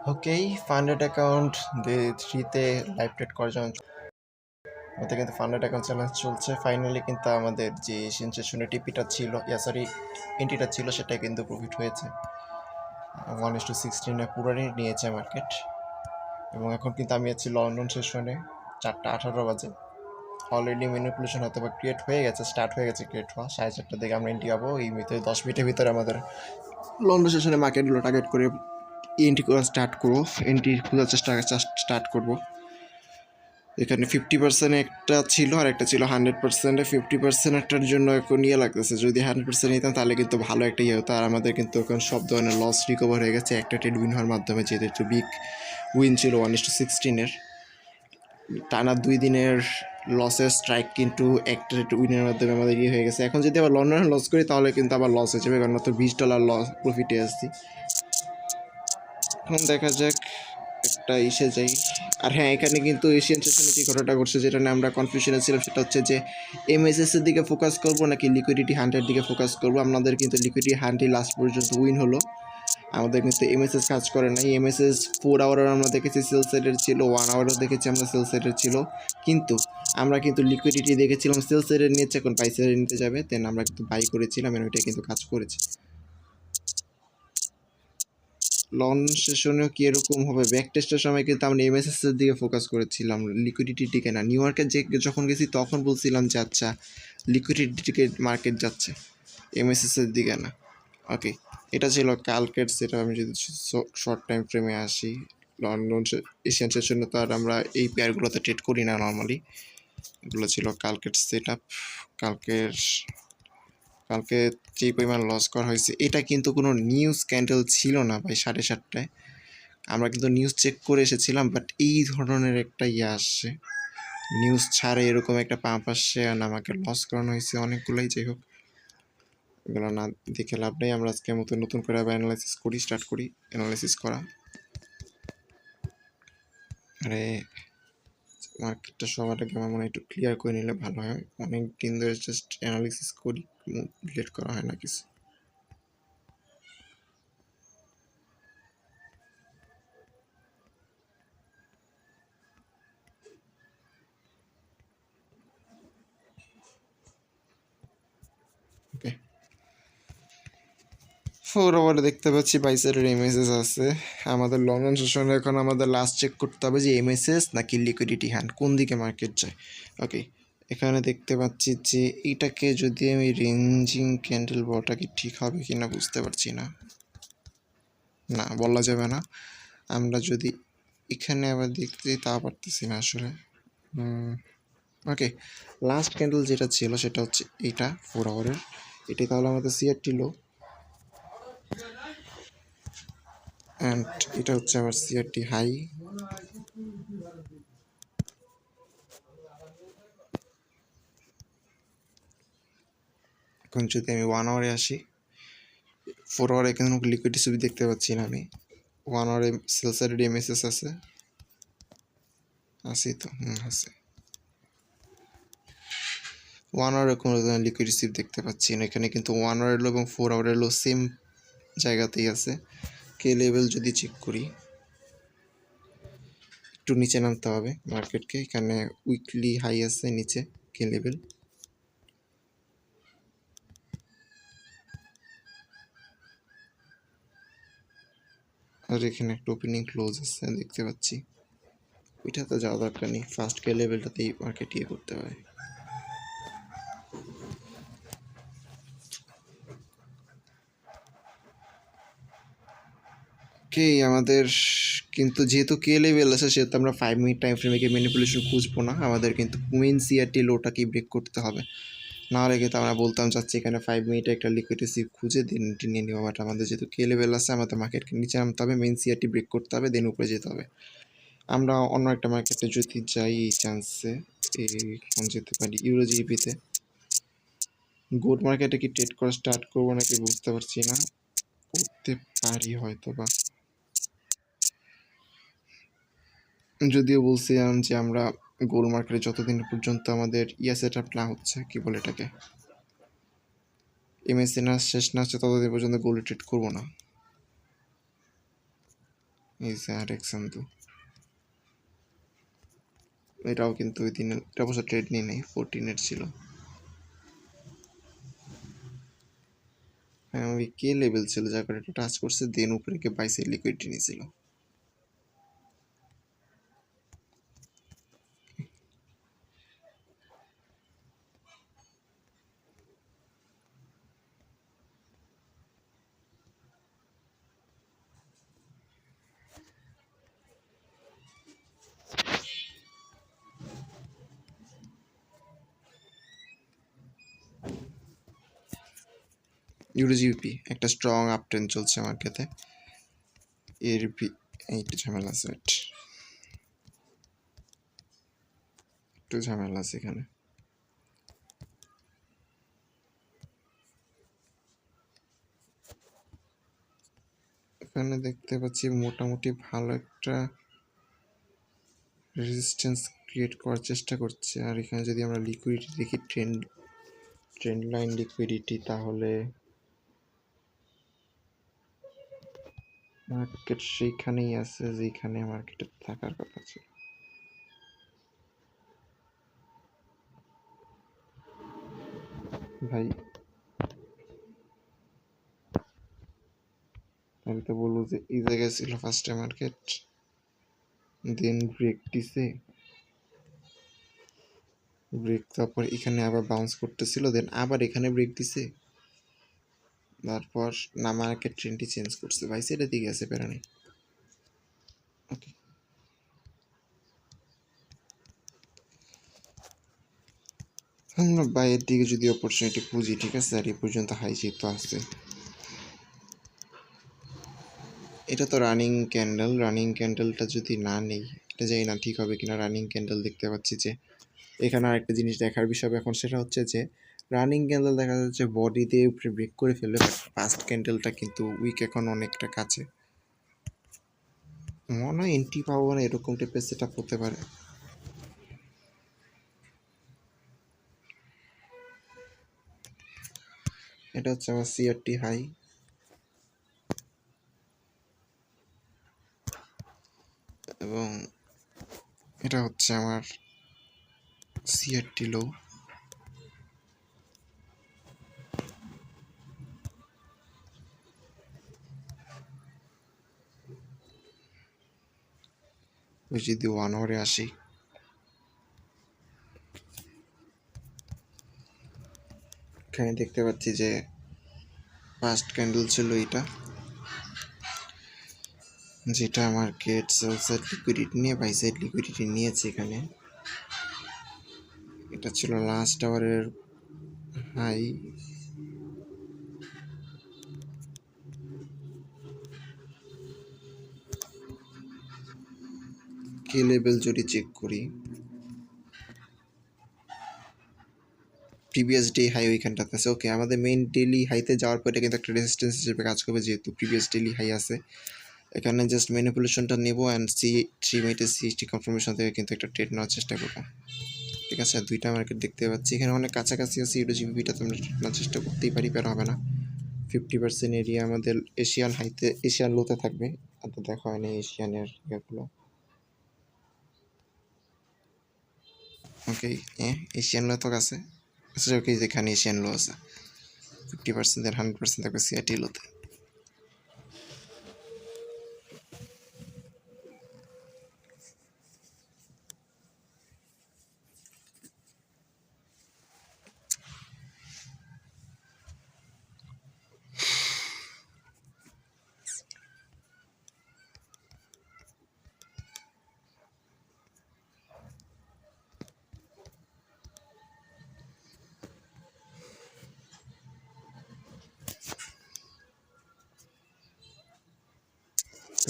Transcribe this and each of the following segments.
ওকে, funded account day 3-তে live trade করার জন্য আমাদের কিন্তু ফান্ডেড অ্যাকাউন্ট চ্যালেঞ্জ চলছে। ফাইনালি কিন্তু আমাদের যে সেনসেশনের টিপিটা ছিল, সরি এন্ট্রিটা ছিল, সেটা কিন্তু প্রফিট হয়েছে। 1:16 পুরোটাই নিয়েছে মার্কেট। এবং এখন কিন্তু আমি আছি লন্ডন সেশনে, 4:18 বাজে। অলরেডি ম্যানিপুলেশন হয়তো বা ক্রিয়েট হয়ে গেছে, স্টার্ট হয়ে গেছে ক্রিয়েট হওয়া। 4:30টার দিকে আমরা এন্ট্রি যাবো। এই ভিতরে 10 মিনিটের ভিতরে আমাদের লন্ডন সেশনে মার্কেটগুলো টার্গেট করে এন্ট্রি করা স্টার্ট করবো, এন্ট্রি খোঁজার চেষ্টা স্টার্ট করবো। এখানে 50% একটা ছিল আর একটা ছিল 100%। 50% একটার জন্য এখন ইয়ে লাগতেছে, যদি 100% নিতাম তাহলে কিন্তু ভালো একটা ইয়ে হতো। আর আমাদের কিন্তু এখন সব ধরনের লস রিকভার হয়ে গেছে একটা ট্রেড উইন হওয়ার মাধ্যমে, যেহেতু একটু বিগ উইন ছিল 1:16। টানা 2 দিনের লসের স্ট্রাইক কিন্তু একটা উইনের মাধ্যমে আমাদের ইয়ে হয়ে গেছে। এখন যদি আবার লন্ডনে লস করি তাহলে কিন্তু আবার লস হয়ে যাবে, কারণ তো $20 লস প্রফিটে আসছি। এখন দেখা যাক একটা এসে যাই। আর হ্যাঁ, এখানে কিন্তু এশিয়ান সেশনে যে ঘটনাটা ঘটছে, যেটা নিয়ে আমরা কনফিউশনে ছিলাম, সেটা হচ্ছে যে এমএসএস এর দিকে ফোকাস করবো নাকি লিকুইডিটি হান্টের দিকে ফোকাস করবো। আমাদের কিন্তু লিকুইডিটি হান্টই লাস্ট পর্যন্ত উইন হলো। আমাদের কিন্তু এমএসএস কাজ করে নাই। এমএসএস 4 আওয়ারের আমরা দেখেছি সেল সাইডের ছিল, 1 আওয়ারও দেখেছি আমরা সেল সাইডের ছিল, কিন্তু আমরা কিন্তু লিকুইডিটি দেখেছিলাম সেল সাইডের নিচে, এখন বাই সাইডে নিতে যাবে, দেন আমরা কিন্তু বাই করেছিলাম, এবং ওইটা কিন্তু কাজ করেছে। লঞ্চ সেশনেও কি এরকম হবে? ব্যাক টেস্টের সময় কিন্তু আমরা এমএসএস এর দিকে ফোকাস করেছিলাম, লিকুইডিটির দিকে না। নিউ ইয়র্কে যখন গেছি তখন বলছিলাম যে আচ্ছা লিকুইডিটির দিকে মার্কেট যাচ্ছে, এমএসএস এর দিকে না। ওকে, এটা ছিল কালকের সেটা। আমি যদি শর্ট টাইম ফ্রেমে আসি, লন্ডন এশিয়ান সেশনে তো আর আমরা এই পেয়ারগুলোতে ট্রেড করি না নর্মালি। এগুলো ছিল কালকের সেট আপ। কালকে যে পরিমাণ লস করা হয়েছে, এটা কিন্তু কোনো নিউজ ক্যান্ডেল ছিল না ভাই। 7:30টায় আমরা কিন্তু নিউজ চেক করে এসেছিলাম, বাট এই ধরনের একটা ইয়ে আসছে, নিউজ ছাড়ে এরকম একটা পাম্প আসছে, আর আমাকে লস করানো হয়েছে অনেকগুলোই। যাই হোক, এগুলো না দেখে লাভ নেই। আমরা আজকে মতো নতুন করে আবার অ্যানালাইসিস করি, স্টার্ট করি অ্যানালাইসিস করা। আরে মার্কেটটা সবার আগে আমার মনে হয় একটু ক্লিয়ার করে নিলে ভালো হয়। অনেক দিন ধরে জাস্ট অ্যানালিসিস করি, ডিলেট করা হয় না কিছু। ওকে, 4 আওয়ারে দেখতে পাচ্ছি বাইসাইডের এমএসএস আছে। আমাদের লন্ডন সেশনে এখন আমাদের লাস্ট চেক করতে হবে যে এমএসএস নাকি লিকুইডিটি হ্যান্ড, কোন দিকে মার্কেট যায়। ওকে, এখানে দেখতে পাচ্ছি যে এইটাকে যদি আমি রেঞ্জিং ক্যান্ডেল বলটা কি ঠিক হবে কি না বুঝতে পারছি না, না বলা যাবে না। আমরা যদি এখানে আবার দেখতে তা পারতেছি না আসলে। ওকে, লাস্ট ক্যান্ডেল যেটা ছিল সেটা হচ্ছে এইটা 4 আওয়ারের। এটি তাহলে আমাদের সিআরটি লো, অ্যান্ড এটা হচ্ছে আমার সিআরটি হাই। এখন যদি আমি 1 আওয়ারে আসি, 4 আওয়ারে এখানে লিকুইডিটি ছবি দেখতে পাচ্ছি না আমি। 1 আওয়ারে সেল সাইডের এমএসএস আছে, তো আছে। 1 আওয়ারে কোনো লিকুইডিটি ছবি দেখতে পাচ্ছি না এখানে, কিন্তু 1 আওয়ারের লো এবং 4 আওয়ারের লো সেম জায়গাতেই আছে। কে লেভেল যদি চেক করি, একটু নিচে নামতে হবে মার্কেটকে। এখানে উইকলি হাই আছে নিচে, কে লেভেল। আর এখানে একটা ওপেনিং ক্লোজ আছে দেখতে পাচ্ছি, ওইটাতে যাওয়া দরকার নেই, ফার্স্ট কে লেভেলটাতেই মার্কেট ইয়ে করতে হয়। ওকে, আমাদের কিন্তু যেহেতু কে লেভেল আছে সেহেতু আমরা 5 মিনিট টাইম ফ্রেমে গিয়ে ম্যানিপুলেশন খুঁজবো না। আমাদের কিন্তু মেন সিআরটি লোটাকেই ব্রেক করতে হবে, নাহলে কিন্তু আমরা বলতাম যাচ্ছি এখানে 5 মিনিটে একটা লিকুইডিটি খুঁজে দেন নিয়ে নেওয়া। বাট আমাদের যেহেতু কে লেভেল আছে, আমাদের মার্কেটকে নিচে নামতে হবে, মেন সিআরটি ব্রেক করতে হবে, দেন উপরে যেতে হবে। আমরা অন্য একটা মার্কেটে যদি যাই এই চান্সে এখন যেতে পারি ইউরোজিবিতে। গোল্ড মার্কেটে কি ট্রেড করা স্টার্ট করবো নাকি বুঝতে পারছি না, করতে পারি হয়তো বা। যদিও বলছিলাম যে আমরা গোল্ড মার্কেটে যতদিন পর্যন্ত আমাদের সেট আপ না হচ্ছে, কি বলে এটাকে, এমএসসি না শেষ না হচ্ছে, ততদিন পর্যন্ত গোল্ড ট্রেড করবো না। এই যে আরেক সান্তু, এটাও কিন্তু ওই দিন, এটা অবশ্য ট্রেড নিয়ে নেই, 14 ছিল। হ্যাঁ ওই কে লেভেল ছিল যার কারণে এটা টাচ করছে, দেন উপরে কে বাইসে লিকুইডিটি নিয়েছিল। ইউরোজিপি একটা স্ট্রং আপ ট্রেন্ড চলছে মার্কেটে। এর একটু ঝামেলা আছে, একটু ঝামেলা আছে এখানে। এখানে দেখতে পাচ্ছি মোটামুটি ভালো একটা রেজিস্ট্যান্স ক্রিয়েট করার চেষ্টা করছে। আর এখানে যদি আমরা লিকুইডিটি দেখি, ট্রেন্ড লাইন লিকুইডিটি, তাহলে মার্কেট সেইখানেই আছে যেখানে মার্কেটে থাকার কথা ছিল। ভাই আমি তো বলবো যে এই জায়গায় ছিল ফার্স্টে মার্কেট, দেন ব্রেক দিছে, ব্রেক তারপর এখানে আবার বাউন্স করতেছিল, দেন আবার এখানে ব্রেক দিছে, তারপর না মার্কেট ট্রেন্ডটি চেঞ্জ করছে। ভাই সেটা দিকে আছে, প্যারা নেই। ওকে, আমরা বাইরের দিকে যদি অপরচুনিটি খুঁজি, ঠিক আছে, আর এই পর্যন্ত হাই যেহেতু আসছে, এটা তো রানিং ক্যান্ডেল, রানিং ক্যান্ডেলটা যদি না নেই, এটা জানি না ঠিক হবে কিনা। রানিং ক্যান্ডেল দেখতে পাচ্ছি যে এখানে আরেকটা জিনিস দেখার বিষয় এখন, সেটা হচ্ছে যে রানিং ক্যান্ডেল দেখা যাচ্ছে বডি দিয়ে উপরে ব্রেক করে ফেললে, বাট ফার্স্ট ক্যান্ডেলটা কিন্তু উইক এখন অনেকটা কাছে। মনে হয় এন্ট্রি পাবো না, এরকম টাইপের সেট আপ হতে পারে। এটা হচ্ছে আমার সিআরটি হাই, এবং এটা হচ্ছে আমার সিআরটি লো। যদি 1 আওয়ারে আসি, এখানে দেখতে পাচ্ছি যে ফার্স্ট ক্যান্ডেল ছিল এটা, যেটা মার্কেট সেল সাইড লিকুইডিটি নিয়ে বাই সাইড লিকুইডিটি নিয়েছে। এখানে এটা ছিল লাস্ট আওয়ারের হাই, কে লেভেল যদি চেক করি, প্রিভিয়াস ডে হাই ওইখানটাতে আছে। ওকে, আমাদের মেইন ডেলি হাইতে যাওয়ার পর এটা কিন্তু একটা রেজিস্ট্যান্স হিসেবে কাজ করবে, যেহেতু প্রিভিয়াস ডেলি হাই আছে। এখানে জাস্ট ম্যানিপুলেশনটা নেব অ্যান্ড সি 3 মিনিটের সিএসটি কনফার্মেশন থেকে কিন্তু একটা ট্রেড নেওয়ার চেষ্টা করবো। ঠিক আছে, দুইটা মার্কেট দেখতে পাচ্ছি এখানে অনেক কাছাকাছি আছে। ইউরোজিবিটা তো আমরা ট্রেড নেওয়ার চেষ্টা করতেই পারি, প্যারা হবে না। 50% এরিয়া আমাদের এশিয়ান হাইতে, এশিয়ান লোতে থাকবে। আর তো দেখা হয়নি এশিয়ানের ইয়েগুলো। ওকে, এশিয়ান লো তো আছে, আচ্ছা ওকে, যেখানে এশিয়ান লো আছে 50% আর 100% থাকবে সিআইটি লোতে।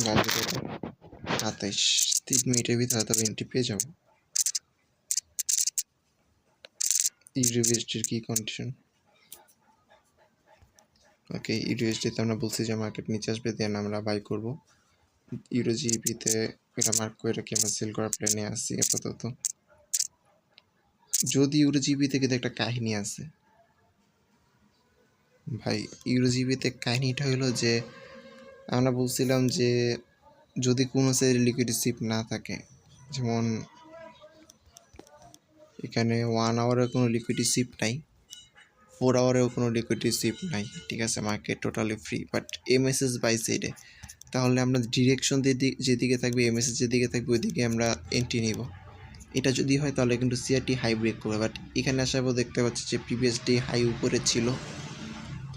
বাজে 27, 3 মিনিটের ভিতরে তবে এন্ট্রি পেয়ে যাবো। ইউরোবিএসটির কি কন্ডিশন? ওকে, ইউরোবিএসটিতে আমরা বলছি যে মার্কেট নিচে আসবে, দেন আমরা বাই করব। ইউরোজিবিতে এটা মার্ক করে রেখে আমরা সেল করার প্ল্যানে আসছি আপাতত। যদি ইউরোজিবিতে কিন্তু একটা কাহিনী আছে ভাই, ইউরোজিবিতে কাহিনীটা হলো যে আমরা বলছিলাম যে যদি কোনো সাইডে লিকুইডিটি শিপ না থাকে, যেমন এখানে 1 আওয়ারের কোনো লিকুইডিটি শিপ নাই, 4 আওয়ারেও কোনো লিকুইডিটি শিপ নাই, ঠিক আছে, market totally free. But MSS buy সাইডে, তাহলে আমরা ডিরেকশন যেদিকে থাকবে, এমএসএস যেদিকে থাকবে ওইদিকে আমরা এন্ট্রি নিব। এটা যদি হয় তাহলে কিন্তু সিআরটি হাই ব্রেক করবে। বাট এখানে আসার পর দেখতে পাচ্ছি যে প্রিভিয়াস ডে হাই উপরে ছিল,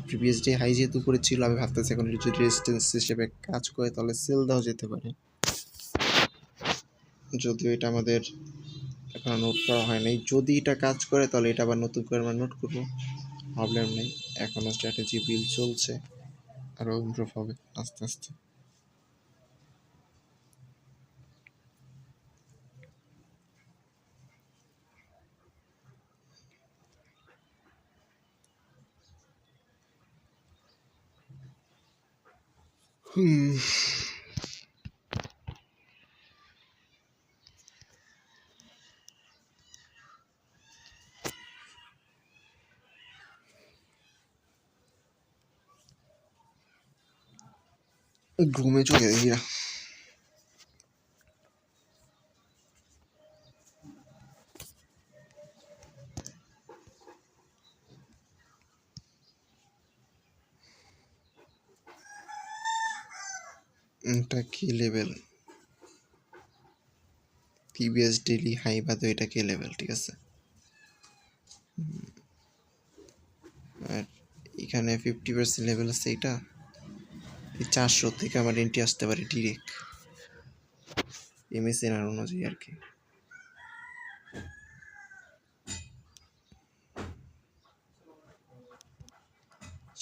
প্রিভিয়াস ডে হাই যেহেতু উপরে ছিল, আমি ভাবতেছি এখন যদি রেজিস্ট্যান্স হিসেবে কাজ করে তাহলে সেল দেওয়া যেতে পারে। যদিও এটা আমাদের এখন নোট করা হয় নাই, যদি এটা কাজ করে তাহলে এটা আবার নতুন করে আমরা নোট করবো, প্রবলেম নেই। এখনও স্ট্র্যাটেজি বিল্ড চলছে, আরও ইমপ্রুভ হবে আস্তে আস্তে। ঘুমে চলে দেখি না, এটা কি লেভেল, প্রিভিয়াস ডেইলি হাই বাদে এটা কি লেভেল, ঠিক আছে। আর এখানে 50% লেভেল আছে, এটা এই 400 থেকে আমার এন্ট্রি আসতে পারে ডিরেক্ট, এমএসএন আর অনুযায়ী আর কি।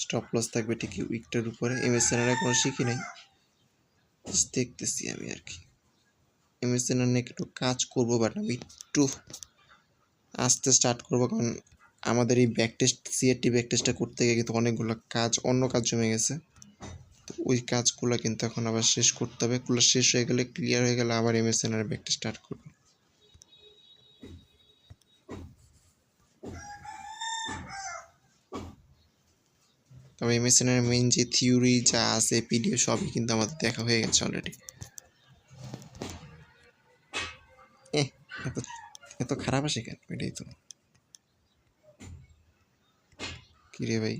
স্টপ লস থাকবে ঠিকই উইকটার উপরে, এমএসএন আর এখনো শিখি নাই, দেখতেছি আমি আর কি। এমএসএন আর নিয়ে একটু কাজ করবো, বাট আমি একটু আস্তে স্টার্ট করবো, কারণ আমাদের এই ব্যাক টেস্ট সিআরটি ব্যাক টেস্টটা করতে গিয়ে কিন্তু অনেকগুলো কাজ, অন্য কাজ জমে গেছে। তো ওই কাজগুলো কিন্তু এখন আবার শেষ করতে হবে, এগুলো শেষ হয়ে গেলে, ক্লিয়ার হয়ে গেলে আবার এমএসএন আর ব্যাক টেস্ট স্টার্ট করবো। তবে এমএসএন এর মেইন যে থিওরি যা আছে, পিডিএফ সবই কিন্তু আমাদের দেখা হয়ে গেছে অলরেডি। এত এত খারাপ আসে কেন, এটাই তো। কিরে ভাই,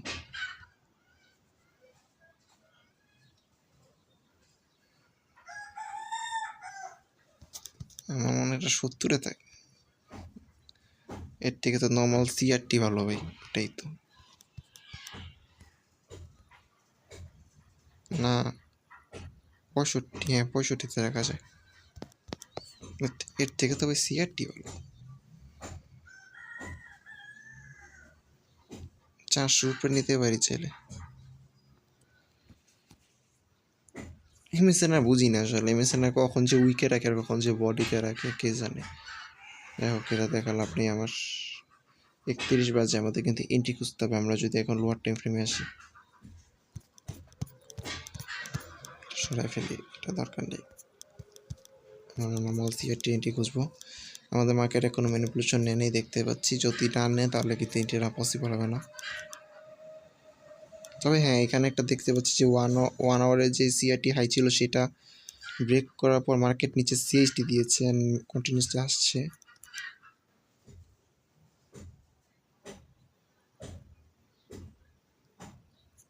আমার মনে হয় এটা 70-এ থাকে, এর থেকে তো নর্মাল সিআরটি ভালো ভাই, এটাই তো। না 65, হ্যাঁ 65-তে রাখা যায়, এর থেকে তো ভাই সিআরটি ভালো। 400 উপরে নিতে পারি চাইলে। এমএসএন আর বুঝি না আসলে, এমএসএন আর কখন যে উইকে রাখে আর কখন যে বডিতে রাখে কে জানে। যাই হোক, এটা দেখা লাভ নেই আমার। 31 বাজে, আমাদের কিন্তু এন্ট্রি খুঁজতে হবে। আমরা যদি এখন লোয়ার টাইম ফ্রেমে আসি, সরাই ফেলি, এটা দরকার নেই। আমরা নর্মাল সিআরটি এন্ট্রি খুঁজবো। আমাদের মার্কেটে কোনো ম্যানিপুলেশন নেই দেখতে পাচ্ছি, যদি না নেয় তাহলে কিন্তু এন্ট্রিটা পসিবল হবে না। তবে হ্যাঁ, এখানে একটা দেখতে পাচ্ছি যে 1 আওয়ারের যে সিআরটি হাই ছিল সেটা ব্রেক করার পর মার্কেট নিচে সিএইচডি দিয়েছে, কন্টিনিউসলি আসছে।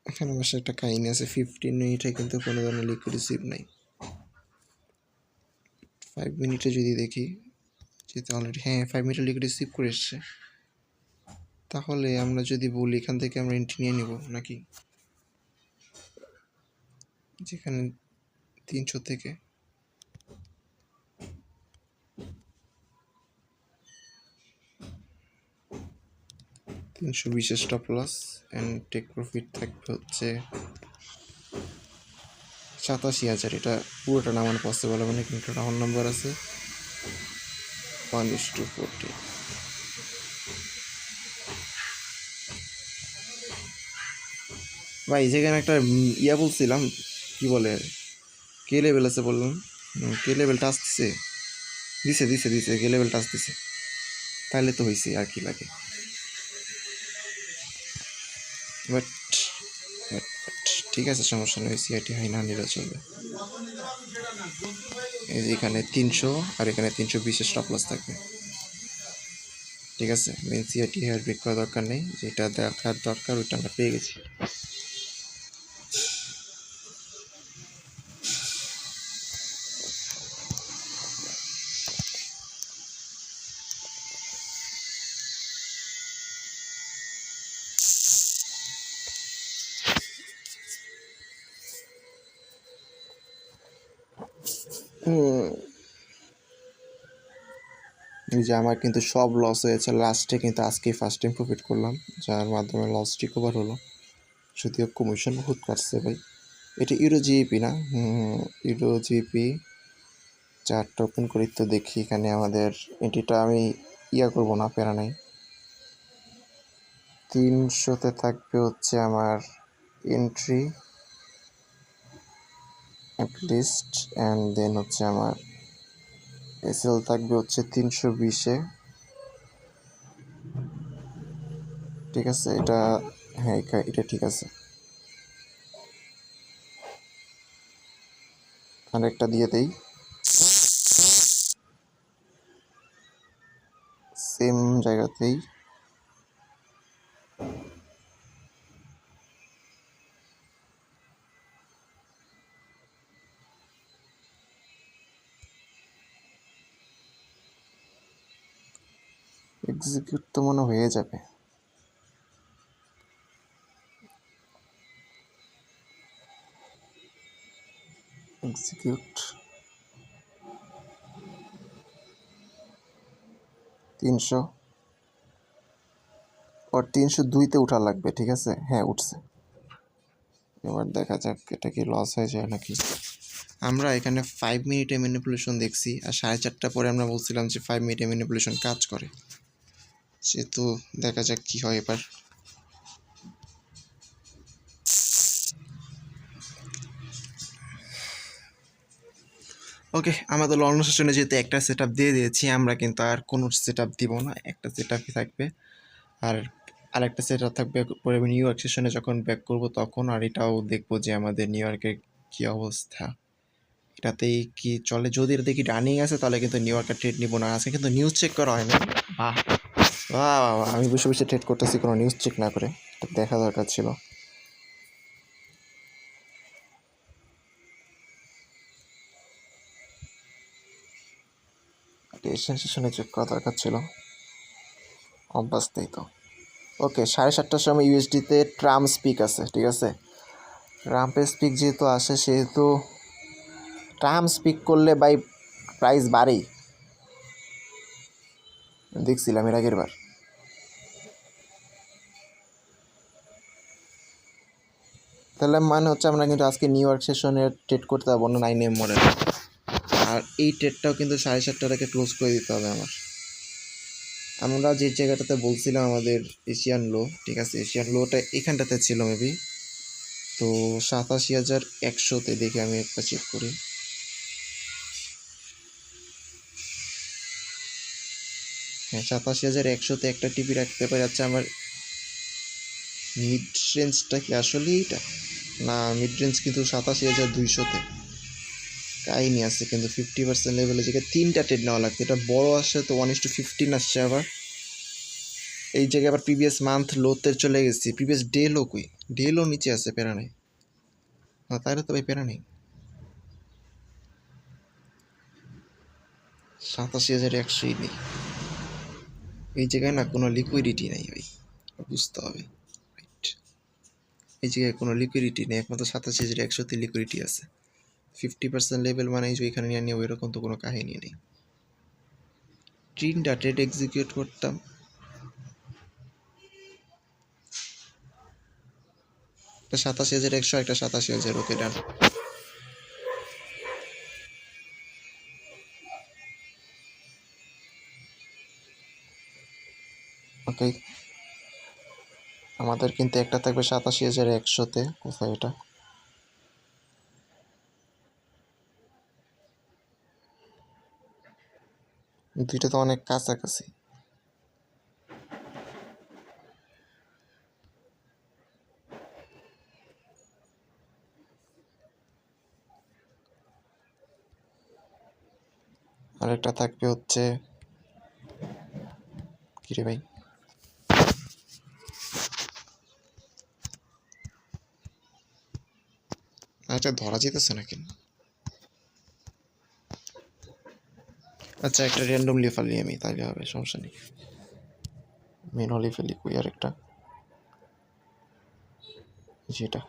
এখানে অবশ্যই একটা কাহিনী আছে, 15 মিনিটে কিন্তু কোনো ধরনের লিকুইড রিসিভ নাই। 5 মিনিটে যদি দেখি, যেহেতু অলরেডি, হ্যাঁ 5 মিনিটে লিকুইড রিসিভ করে এসছে, তাহলে আমরা যদি বলি এখান থেকে আমরা এন্ট্রি নিয়ে নিব নাকি, যেখানে 300 থেকে 320 stop loss and take profit থাকবে হচ্ছে 87,000। এটা পুরোটা নামানো পসিবল হবে না, কিন্তু রাউন্ড নাম্বার আছে 1:40। ভাই যেখানে একটা ইয়া বলছিলাম, কি বলে, কে লেভেল আছে বললাম, কে লেভেলটা আসতেছে, দিছে দিছে দিছে, কে লেভেলটা আসতেছে, তাহলে তো হয়েছে, আর কি লাগে। বাট ঠিক আছে, সমস্যা নেই, সিআইটি হাই না নিলে চলবে। এই যে এখানে 300 আর এখানে 320 স্টপ লস থাকবে। ঠিক আছে, মেন সিআরটি হেয়ার ব্রেক করার দরকার নেই, যেটা দেখার দরকার ওইটা আমরা পেয়ে গেছি। এই যে আমার কিন্তু সব লস হয়েছে, লাস্টে কিন্তু আজকে ফার্স্ট টাইম প্রফিট করলাম, যার মাধ্যমে লস রিকভার হলো। যদিও কমিশন বহুত কাটছে ভাই। এটা ইউরো জিপি না? ইউরো জিপি চারটা ওপেন করি তো দেখি। এখানে আমাদের এটিটা আমি করবো না, প্যারা নাই। 300-তে থাকবে হচ্ছে আমার এন্ট্রি অ্যাটলিস্ট, অ্যান্ড দেন হচ্ছে আমার এসএল থাকবে হচ্ছে 320-এ। ঠিক আছে, এটা হ্যাঁ এটা ঠিক আছে। আর একটা দিয়ে দেই সেম জায়গাতেই। এক্সিকিউট তো মনে হয়ে যাবে। এক্সিকিউট 300 আর 302-তে উঠা লাগবে। ঠিক আছে, হ্যাঁ উঠছে। এবার দেখা যাক এটা কি লস হয়ে যায় নাকি। আমরা এখানে 5 মিনিটে ম্যানিপুলেশন দেখছি, আর 4:30 পরে আমরা বলছিলাম যে 5 মিনিটে ম্যানিপুলেশন কাজ করে। সেহেতু দেখা যাক কি হয় এবার। ওকে, আমাদের লং সেশনে যেহেতু একটা সেট আপ দিয়ে দিয়েছি, আমরা কিন্তু আর কোনো সেট আপ দিব না, একটা সেট আপই থাকবে। আর আরেকটা সেট আপ থাকবে পরে নিউ ইয়র্ক সেশনে যখন ব্যাক করবো তখন। আর এটাও দেখবো যে আমাদের নিউ ইয়র্কের কী অবস্থা, এটাতেই কি চলে। যদি এটা দেখি রানিং আছে তাহলে কিন্তু নিউ ইয়র্কের ট্রেড নিব না। আজকে কিন্তু নিউজ চেক করা হয়নি। বাহ বাহ, আমি বসে বসে ট্রেড করতেছি কোনো নিউজ চেক না করে, দেখা দরকার ছিল। সেশনে চেক করা দরকার ছিল, অভ্যাস নেই তো। ওকে, 7:30টার সময় ইউএসডিতে ট্রাম্প স্পিক আছে। ঠিক আছে, ট্রাম্পের স্পিক যেহেতু আসে সেহেতু ট্রাম্প স্পিক করলে বাই প্রাইস বাড়েই, দেখছিলাম এর আগের বার। তাহলে মানে হচ্ছে আমরা কিন্তু আজকে নিউ ইয়র্ক সেশনের ট্রেড করতে পারবো না 9 AM মডেল। আর এই ট্রেডটাও কিন্তু 7:30টার আগে ক্লোজ করে দিতে হবে আমার। আমরা যে জায়গাটাতে বলছিলাম আমাদের এশিয়ান লো, ঠিক আছে, এশিয়ান লোটা এখানটাতে ছিল মেবি। তো 87,100-তে দেখে আমি একটা চেক করি। হ্যাঁ, 87,100-তে একটা টিপি রাখতে পারে। আচ্ছা, আমার মিড রেঞ্জটা কি আসলে এইটা? না, মিড রেঞ্জ কিন্তু 87,200-তে। কাহিনি আছে কিন্তু 50% লেভেলে জায়গায় 3টা ট্রেড নেওয়া লাগছে। এটা বড় আসছে তো 1:15 আসছে। আবার এই জায়গায় আবার প্রিভিয়াস মান্থ লোতে চলে গেছি। প্রিভিয়াস ডে লো কই? ডে লো নিচে আছে, প্যারা নেই। না তাহলে তো ভাই প্যারা নেই। 87,100-ই নেই। এই জায়গায় না কোনো লিকুইডিটি নেই ভাই, বুঝতে হবে। রাইট, এই জায়গায় কোনো লিকুইডিটি নেই, একমাত্র 87,100-তে লিকুইডিটি আছে। 50% লেভেল মানে যে এখানে নিয়ে নিয়ে ওইরকম তো কোনো কাহিনী নেই। 3টা ট্রেড এক্সিকিউট করতাম। একটা 87,100, একটা 87,000। ওকে ডান। ওকে, আমাদের কিন্তু একটা থাকবে 87,100-তে। কোথায় এটা? দুইটা তো অনেক কাছাকাছি। আরেকটা থাকবে হচ্ছে কিরে ভাই, আচ্ছা ধরা যেতেছে না কেন? আচ্ছা একটা র্যান্ডমলি ফেলি আমি, তাইলে হবে, সমস্যা নেই। মেন হলি ফেলি, কই আর একটা, যেটা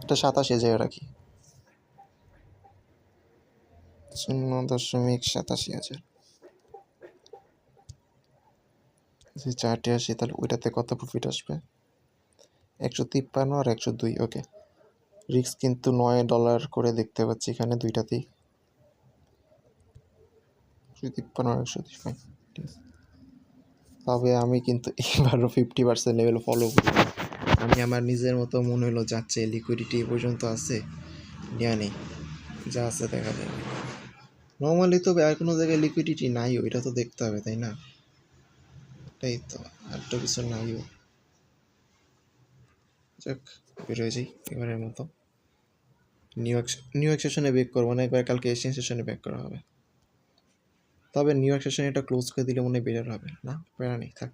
এটা 87 জায়গায় রাখি, 0.87,000। যদি 4টে আসি তাহলে ওইটাতে কত প্রফিট আসবে? 153 আর 102, ওকে। রিস্ক কিন্তু $9 করে দেখতে পাচ্ছি এখানে দুইটাতেই, 153 আর 102, ফাইন। তবে আমি কিন্তু এবারও 50% লেভেল ফলো করি। আমি আমার নিজের মতো মনে হলো যাচ্ছে, লিকুইডিটি এ পর্যন্ত আছে, নেওয়া নেই, যা আছে দেখা যাবে। নর্মালি তো আর কোনো জায়গায় লিকুইডিটি নাই, ওইটা তো দেখতে হবে তাই না? এটাই তো, আর তো কিছু নাইও। যাক, বেরোয় যাই এবারের মতো। নিউ ইয়র্ক সেশনে ব্যাক করবো না, একবার কালকে এশিয়ান সেশনে ব্যাক করা হবে। তবে নিউ ইয়র্ক সেশনে এটা ক্লোজ করে দিলে মনে হয় বেটার হবে না, প্যারা নেই, থাক।